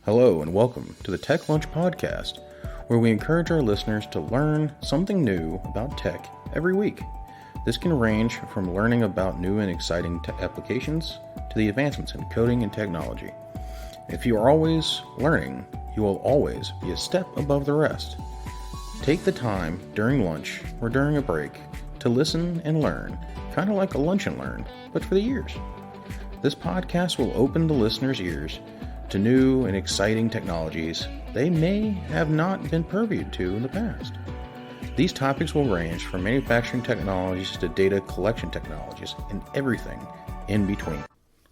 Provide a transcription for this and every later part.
Hello and welcome to the Tech Lunch Podcast, where we encourage our listeners to learn something new about tech every week. This can range from learning about new and exciting tech applications to the advancements in coding and technology. If you are always learning, you will always be a step above the rest. Take the time during lunch or during a break to listen and learn, kind of like a lunch and learn, but for the ears. This podcast will open the listeners' ears to new and exciting technologies they may have not been purviewed to in the past. These topics will range from manufacturing technologies to data collection technologies and everything in between.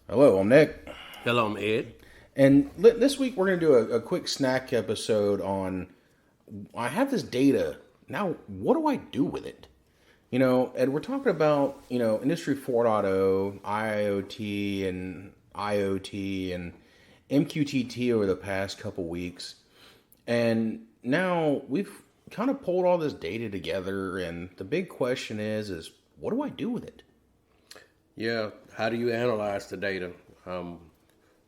Hello, I'm Nick. Hello, I'm Ed. And this week we're going to do a quick snack episode on, I have this data, now what do I do with it? And we're talking about, Industry 4.0, IIot and IoT and MQTT over the past couple weeks. And now we've kind of pulled all this data together, and the big question is what do I do with it? Yeah, how do you analyze the data?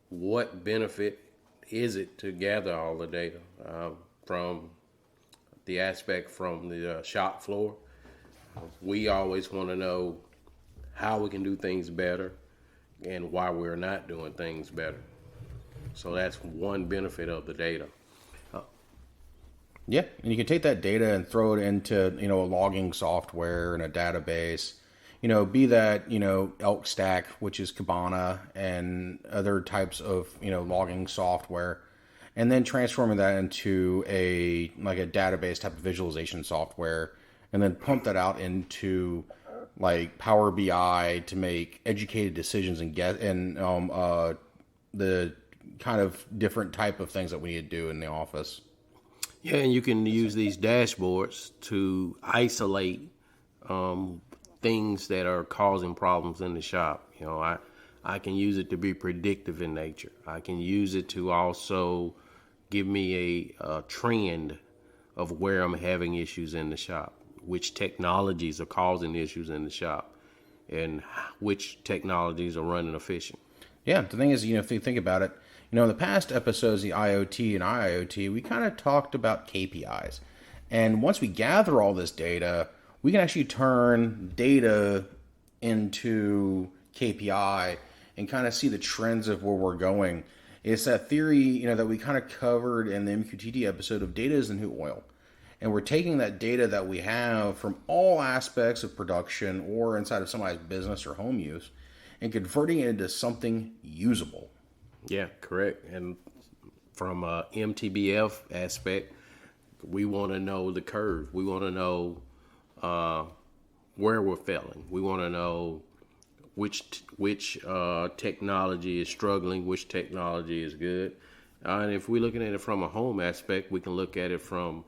What benefit is it to gather all the data from the aspect from the shop floor? We always want to know how we can do things better and why we're not doing things better. So that's one benefit of the data. Yeah, and you can take that data and throw it into, a logging software and a database, be that, Elk Stack, which is Kibana, and other types of, logging software, and then transforming that into a database type of visualization software, and then pump that out into like Power BI to make educated decisions and get the kind of different type of things that we need to do in the office. Yeah, and you can use these dashboards to isolate things that are causing problems in the shop. I can use it to be predictive in nature. I can use it to also give me a trend of where I'm having issues in the shop, which technologies are causing issues in the shop, and which technologies are running efficient. Yeah, the thing is, if you think about it, in the past episodes, the IoT and IIot, we kind of talked about KPIs. And once we gather all this data, we can actually turn data into KPI and kind of see the trends of where we're going. It's that theory, that we kind of covered in the MQTT episode of data is the new oil. And we're taking that data that we have from all aspects of production or inside of somebody's business or home use and converting it into something usable. Yeah, correct. And from a MTBF aspect, we want to know the curve. We want to know where we're failing. We want to know which technology is struggling, which technology is good. And if we're looking at it from a home aspect, we can look at it from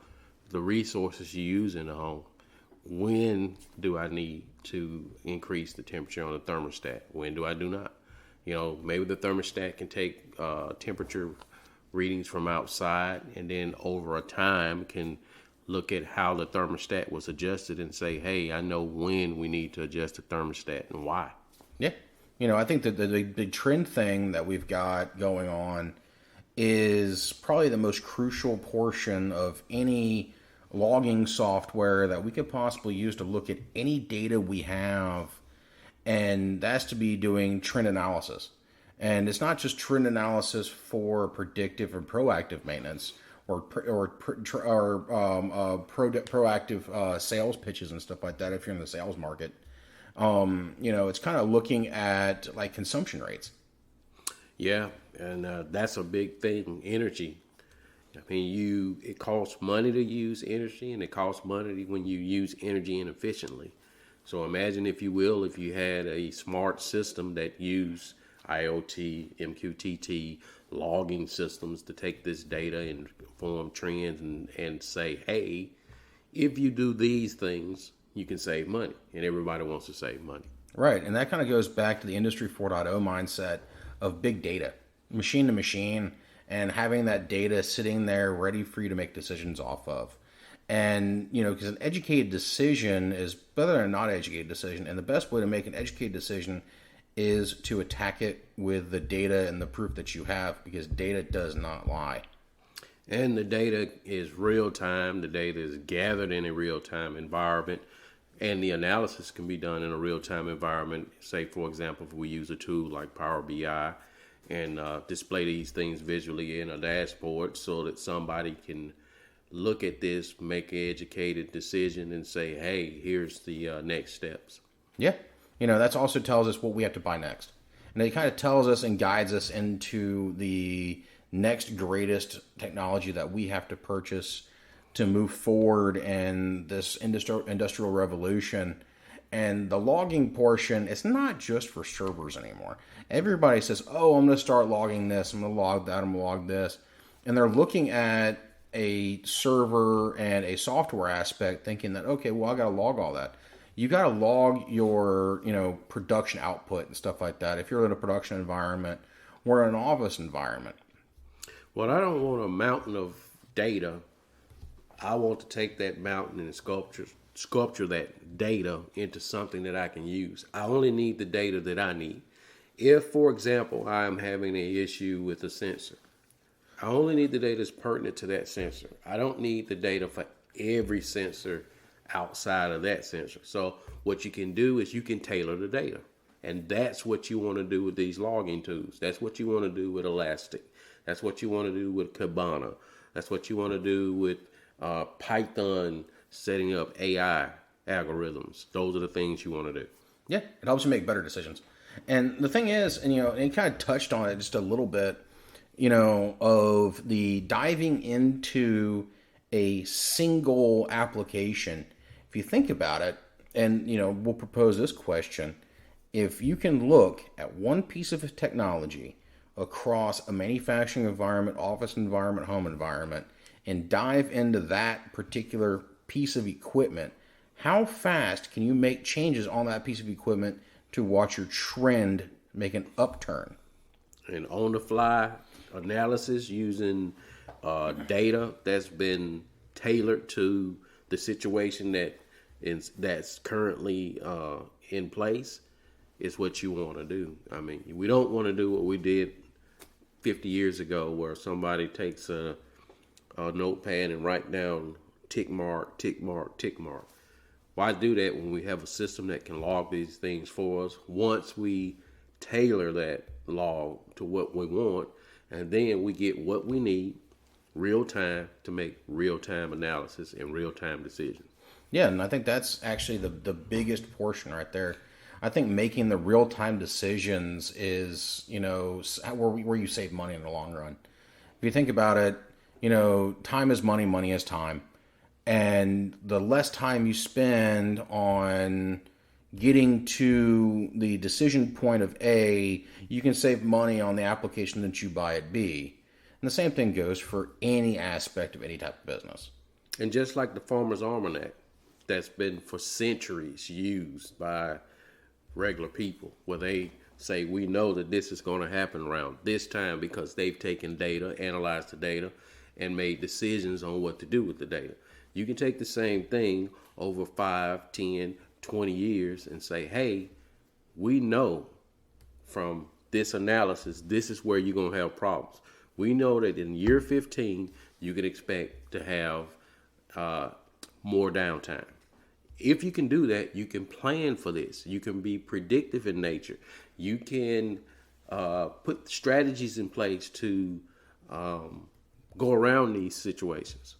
the resources you use in the home. When do I need to increase the temperature on the thermostat? When do I do not? Maybe the thermostat can take temperature readings from outside, and then over a time can look at how the thermostat was adjusted and say, hey, I know when we need to adjust the thermostat and why. Yeah. I think that the trend thing that we've got going on is probably the most crucial portion of any logging software that we could possibly use to look at any data we have, and that's to be doing trend analysis. And it's not just trend analysis for predictive and proactive maintenance or proactive sales pitches and stuff like that if you're in the sales market. It's kind of looking at like consumption rates. Yeah, and that's a big thing, energy. It costs money to use energy, and it costs money when you use energy inefficiently. So imagine, if you will, if you had a smart system that used IoT, MQTT, logging systems to take this data and form trends and say, hey, if you do these things, you can save money. And everybody wants to save money. Right, and that kind of goes back to the Industry 4.0 mindset of big data, machine to machine, and having that data sitting there ready for you to make decisions off of. And, because an educated decision is better than a not educated decision. And the best way to make an educated decision is to attack it with the data and the proof that you have, because data does not lie. And the data is real time. The data is gathered in a real time environment, and the analysis can be done in a real time environment. Say, for example, if we use a tool like Power BI and display these things visually in a dashboard so that somebody can look at this, make an educated decision, and say, hey, here's the next steps. Yeah. That also tells us what we have to buy next. And it kind of tells us and guides us into the next greatest technology that we have to purchase to move forward in this industrial revolution. And the logging portion, it's not just for servers anymore. Everybody says, oh, I'm going to start logging this, I'm going to log that, I'm going to log this. And they're looking at a server and a software aspect thinking that, okay, well, I got to log all that. You got to log your, production output and stuff like that if you're in a production environment or in an office environment. Well, I don't want a mountain of data. I want to take that mountain and sculpture that data into something that I can use. I only need the data that I need. If, for example, I am having an issue with a sensor, I only need the data that's pertinent to that sensor. I don't need the data for every sensor outside of that sensor. So what you can do is you can tailor the data. And that's what you want to do with these logging tools. That's what you want to do with Elastic. That's what you want to do with Kibana. That's what you want to do with Python, setting up AI algorithms. Those are the things you want to do. Yeah, it helps you make better decisions. And the thing is, and it kind of touched on it just a little bit, of the diving into a single application. If you think about it, and we'll propose this question: if you can look at one piece of technology across a manufacturing environment, office environment, home environment, and dive into that particular piece of equipment, how fast can you make changes on that piece of equipment to watch your trend make an upturn? And on the fly analysis using data that's been tailored to the situation that's currently in place is what you want to do. I mean, we don't want to do what we did 50 years ago where somebody takes a notepad and write down tick mark, tick mark, tick mark. Why do that when we have a system that can log these things for us once we tailor that log to what we want, and then we get what we need real time to make real time analysis and real time decisions. Yeah, and I think that's actually the biggest portion right there. I think making the real time decisions is, where you save money in the long run. If you think about it, time is money, money is time. And the less time you spend on getting to the decision point of A, you can save money on the application that you buy at B. And the same thing goes for any aspect of any type of business. And just like the Farmer's Almanac, that's been for centuries used by regular people, where they say, we know that this is going to happen around this time because they've taken data, analyzed the data, and made decisions on what to do with the data. You can take the same thing over 5, 10, 20 years and say, hey, we know from this analysis, this is where you're going to have problems. We know that in year 15, you can expect to have more downtime. If you can do that, you can plan for this. You can be predictive in nature. You can put strategies in place to go around these situations.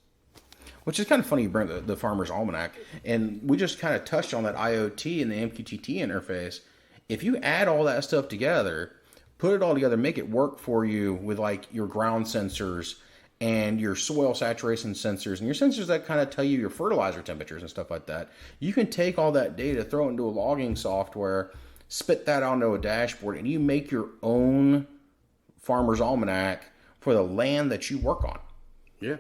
Which is kind of funny you bring the Farmer's Almanac. And we just kind of touched on that IoT and the MQTT interface. If you add all that stuff together, put it all together, make it work for you with like your ground sensors and your soil saturation sensors and your sensors that kind of tell you your fertilizer temperatures and stuff like that. You can take all that data, throw it into a logging software, spit that onto a dashboard, and you make your own Farmer's Almanac for the land that you work on. Yeah.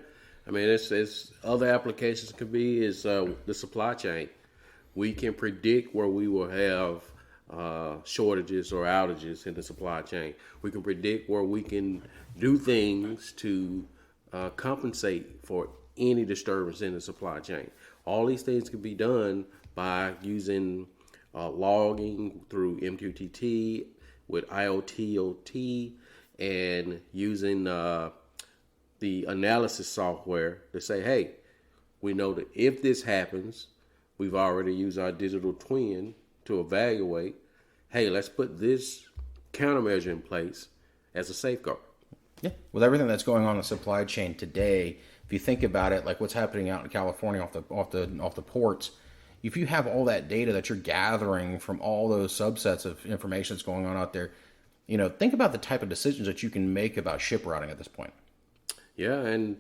I mean, it's other applications could be is the supply chain. We can predict where we will have shortages or outages in the supply chain. We can predict where we can do things to compensate for any disturbance in the supply chain. All these things can be done by using logging through MQTT with IIot, and using the analysis software to say, hey, we know that if this happens, we've already used our digital twin to evaluate, hey, let's put this countermeasure in place as a safeguard. Yeah, with everything that's going on in the supply chain today, if you think about it, like what's happening out in California off the ports, if you have all that data that you're gathering from all those subsets of information that's going on out there, think about the type of decisions that you can make about ship routing at this point. Yeah, and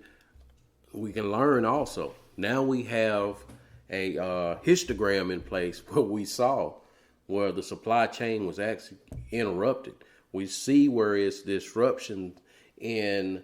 we can learn also. Now we have a histogram in place where we saw where the supply chain was actually interrupted. We see where it's disruption in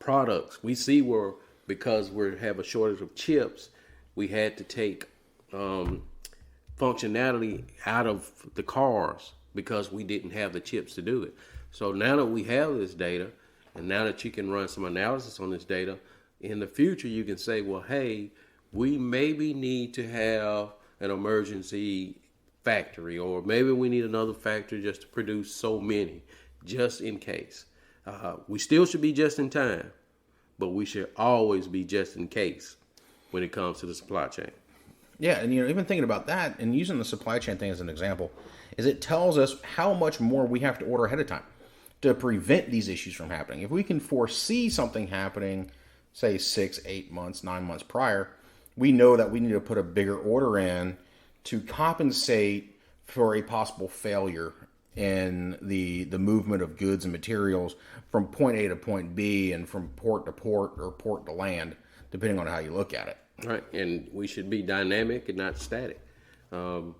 products. We see where, because we have a shortage of chips, we had to take functionality out of the cars because we didn't have the chips to do it. So now that we have this data, and now that you can run some analysis on this data, in the future you can say, well, hey, we maybe need to have an emergency factory, or maybe we need another factory just to produce so many, just in case. We still should be just in time, but we should always be just in case when it comes to the supply chain. Yeah, and even thinking about that and using the supply chain thing as an example, is it tells us how much more we have to order ahead of time to prevent these issues from happening. If we can foresee something happening, say 6, 8 months, 9 months prior, we know that we need to put a bigger order in to compensate for a possible failure in the movement of goods and materials from point A to point B and from port to port or port to land, depending on how you look at it. Right, and we should be dynamic and not static. The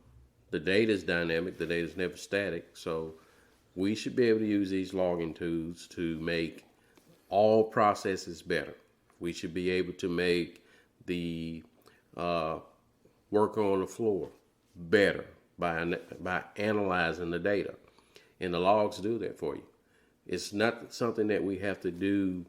data is dynamic, the data is never static, so we should be able to use these logging tools to make all processes better. We should be able to make the worker on the floor better by analyzing the data. And the logs do that for you. It's not something that we have to do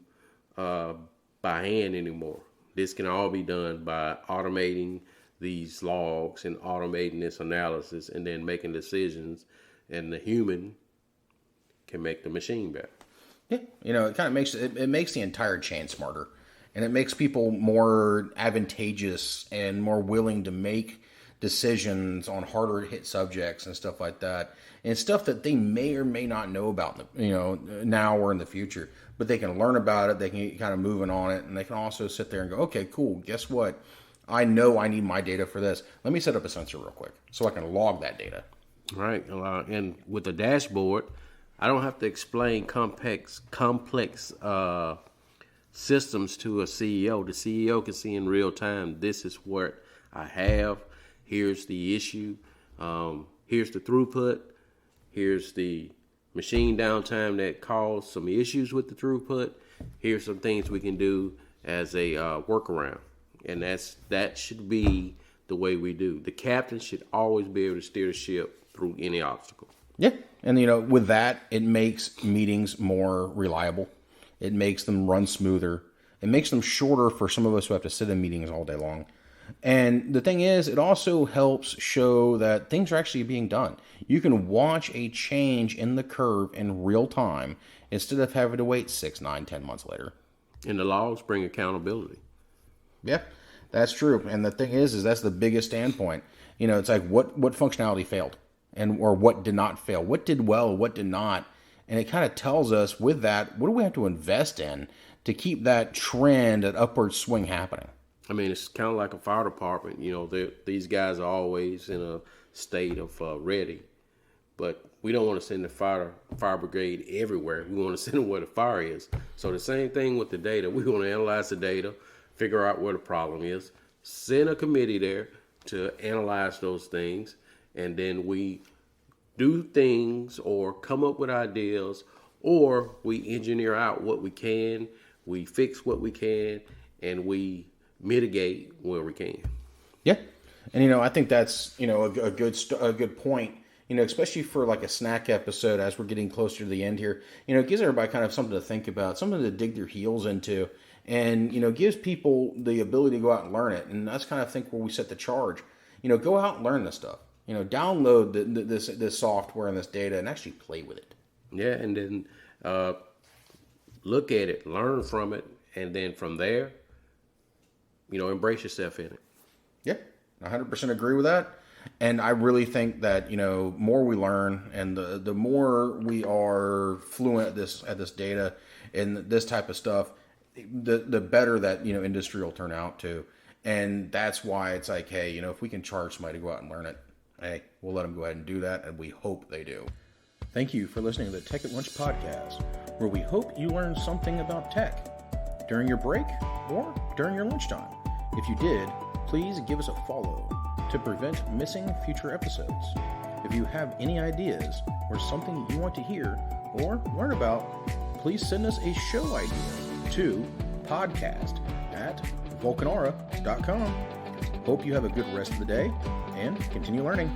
by hand anymore. This can all be done by automating these logs and automating this analysis and then making decisions, and the human can make the machine better. Yeah, it kind of makes it makes the entire chain smarter, and it makes people more advantageous and more willing to make decisions on harder hit subjects and stuff like that, and stuff that they may or may not know about, now or in the future. But they can learn about it, they can get kind of moving on it, and they can also sit there and go, okay, cool, guess what? I know I need my data for this. Let me set up a sensor real quick so I can log that data. Right, and with the dashboard, I don't have to explain complex systems to a CEO. The CEO can see in real time, this is what I have. Here's the issue. Here's the throughput. Here's the machine downtime that caused some issues with the throughput. Here's some things we can do as a workaround. And that should be the way we do. The captain should always be able to steer the ship through any obstacle. Yeah. And, with that, it makes meetings more reliable. It makes them run smoother. It makes them shorter for some of us who have to sit in meetings all day long. And the thing is, it also helps show that things are actually being done. You can watch a change in the curve in real time instead of having to wait 6, 9, 10 months later. And the laws bring accountability. Yeah, that's true. And the thing is that's the biggest standpoint. It's like what functionality failed or what did not fail, what did well, what did not. And it kind of tells us with that, what do we have to invest in to keep that trend, that upward swing happening? I mean, it's kind of like a fire department. These guys are always in a state of ready, but we don't want to send the fire brigade everywhere. We want to send them where the fire is. So the same thing with the data. We want to analyze the data, figure out where the problem is, send a committee there to analyze those things, and then we do things or come up with ideas, or we engineer out what we can, we fix what we can, and we mitigate where we can. Yeah. And, I think that's, a good point, especially for like a snack episode as we're getting closer to the end here. It gives everybody kind of something to think about, something to dig their heels into, and, gives people the ability to go out and learn it. And that's kind of, I think, where we set the charge. go out and learn this stuff. Download this software and this data and actually play with it. Yeah, and then look at it, learn from it, and then from there, embrace yourself in it. Yeah, 100% agree with that. And I really think that, more we learn and the more we are fluent at this data and this type of stuff, the better that, industry will turn out to. And that's why it's like, hey, if we can charge somebody to go out and learn it, hey, we'll let them go ahead and do that. And we hope they do. Thank you for listening to the Tech at Lunch podcast, where we hope you learned something about tech during your break or during your lunchtime. If you did, please give us a follow to prevent missing future episodes. If you have any ideas or something you want to hear or learn about, please send us a show idea to podcast@vulcanara.com. Hope you have a good rest of the day and continue learning.